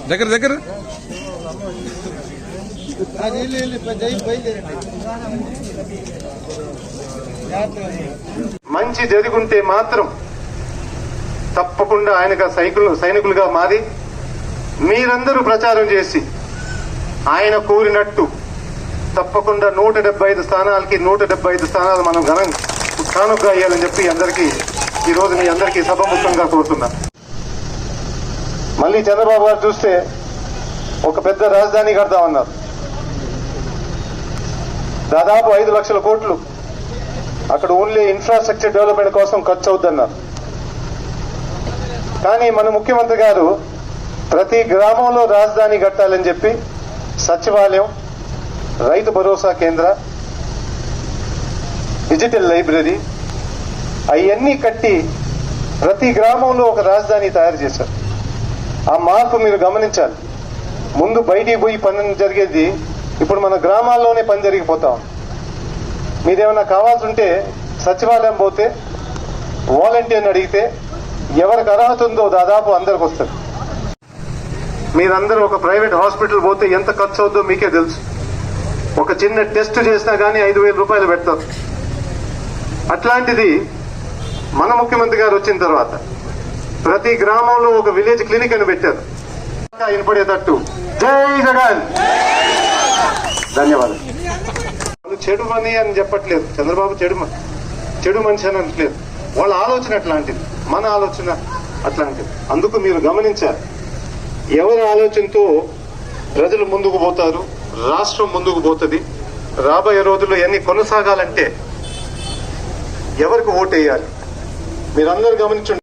దగ్గర దగ్గర మంచి జరుగుంటే మాత్రం తప్పకుండా ఆయనగా సైనికులుగా మారి మీరందరూ ప్రచారం చేసి ఆయన కోరినట్టు తప్పకుండా 175 స్థానాలకి 175 స్థానాలు మనం కానుక అయ్యాలని చెప్పి అందరికీ ఈరోజు మీ అందరికీ సభముఖంగా కోరుతున్నా. మళ్ళీ చంద్రబాబు గారు చూస్తే ఒక పెద్ద రాజధాని కడతామన్నారు. దాదాపు 5 లక్షల కోట్లు అక్కడ ఓన్లీ ఇన్ఫ్రాస్ట్రక్చర్ డెవలప్మెంట్ కోసం ఖర్చు అవుద్దన్నారు. కానీ మన ముఖ్యమంత్రి గారు ప్రతి గ్రామంలో రాజధాని కట్టాలని చెప్పి సచివాలయం, రైతు భరోసా కేంద్ర, డిజిటల్ లైబ్రరీ అవన్నీ కట్టి ప్రతి గ్రామంలో ఒక రాజధాని తయారు చేశారు. ఆ మార్పు మీరు గమనించాలి. ముందు బయటికి పోయి పని జరిగేది ఇప్పుడు మన గ్రామాల్లోనే పని జరిగిపోతాం. మీరేమన్నా కావాల్సి ఉంటే సచివాలయం పోతే వాలంటీర్ని అడిగితే ఎవరికి అర్హత ఉందో దాదాపు అందరికి వస్తుంది. మీరందరూ ఒక ప్రైవేట్ హాస్పిటల్ పోతే ఎంత ఖర్చు అవుతుందో మీకే తెలుసు. ఒక చిన్న టెస్ట్ చేసినా కానీ 5,000 రూపాయలు పెడతారు. అట్లాంటిది మన ముఖ్యమంత్రి గారు వచ్చిన తర్వాత ప్రతి గ్రామంలో ఒక విలేజ్ క్లినిక్ అని పెట్టారు. వినపడేటట్టు జై జగన్. ధన్యవాదాలు. చెడు మని అని చెప్పట్లేదు, చంద్రబాబు చెడు మనిషి అని అనట్లేదు. వాళ్ళ ఆలోచన అట్లాంటిది, మన ఆలోచన అట్లాంటిది. అందుకు మీరు గమనించాలి, ఎవరి ఆలోచనతో ప్రజలు ముందుకు పోతారు, రాష్ట్రం ముందుకు పోతుంది. రాబోయే రోజుల్లో ఎన్ని కొనసాగాలంటే ఎవరికి ఓటు వేయాలి మీరందరూ గమనించండి.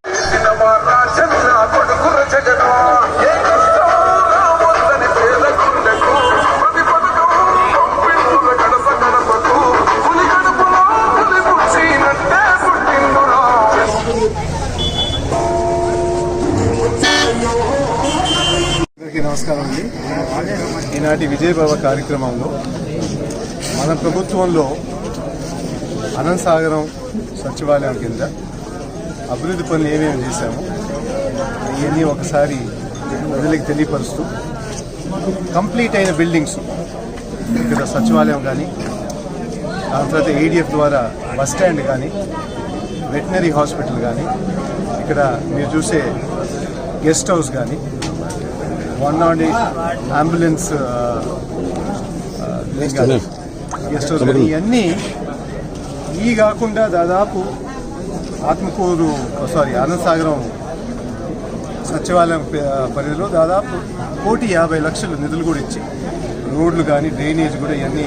నమస్కారం అండి. ఈనాటి విజయభవ కార్యక్రమంలో మన ప్రభుత్వంలో అనంతసాగరం సచివాలయం కింద అభివృద్ధి పనులు ఏమేమి చేశామో ఇవన్నీ ఒకసారి ప్రజలకు తెలియపరుస్తూ కంప్లీట్ అయిన బిల్డింగ్స్ ఇక్కడ సచివాలయం కానీ, దాని తర్వాత ఏడిఎఫ్ ద్వారా బస్ స్టాండ్ కానీ, వెటనరీ హాస్పిటల్ కానీ, ఇక్కడ మీరు చూసే గెస్ట్ హౌస్ కానీ, 108 అంబులెన్స్ గెస్ట్ హౌస్ కానీ, ఇవన్నీ ఈ కాకుండా దాదాపు అనంతసాగరం సచివాలయం పరిధిలో దాదాపు 1,50,00,000 నిధులు కూడా ఇచ్చి రోడ్లు కానీ, డ్రైనేజ్ కూడా ఇవన్నీ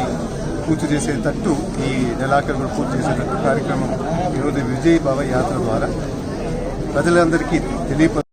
పూర్తి చేసేటట్టు, ఈ నెలాఖరు కూడా పూర్తి చేసేటట్టు కార్యక్రమం ఈరోజు విజయభవ యాత్ర ద్వారా ప్రజలందరికీ తెలియపరుస్తూ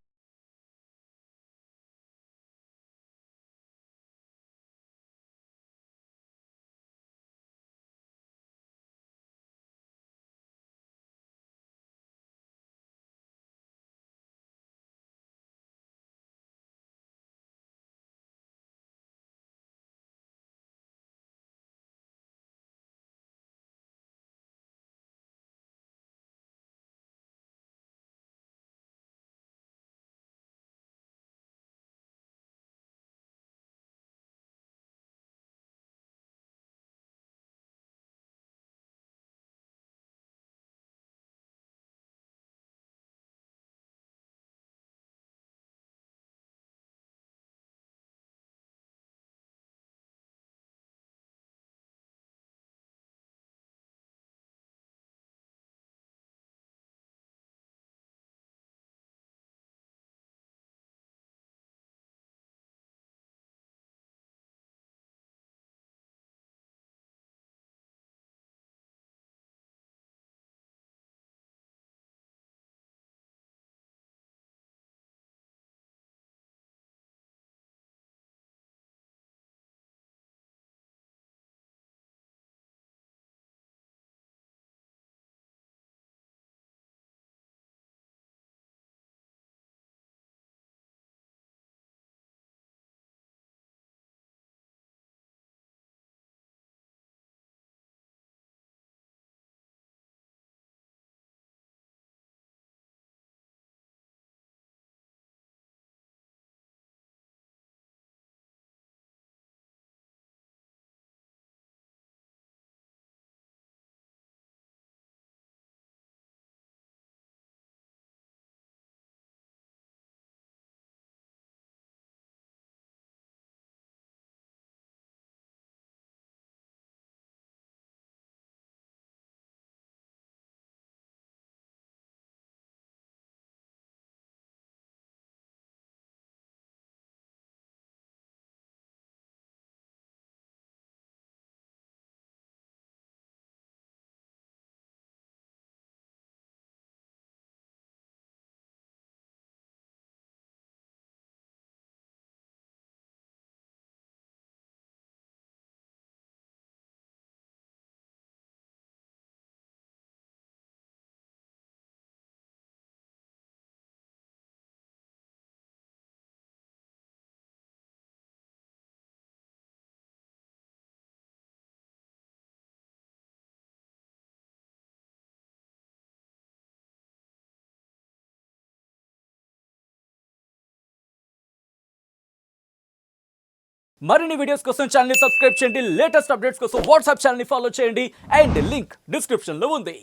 మరిన్ని వీడియోస్ కోసం ఛానల్ ని సబ్స్క్రైబ్ చేయండి. లేటెస్ట్ అప్డేట్స్ కోసం వాట్సాప్ ఛానల్ ని ఫాలో చేయండి. అండ్ లింక్ డిస్క్రిప్షన్ లో ఉంది.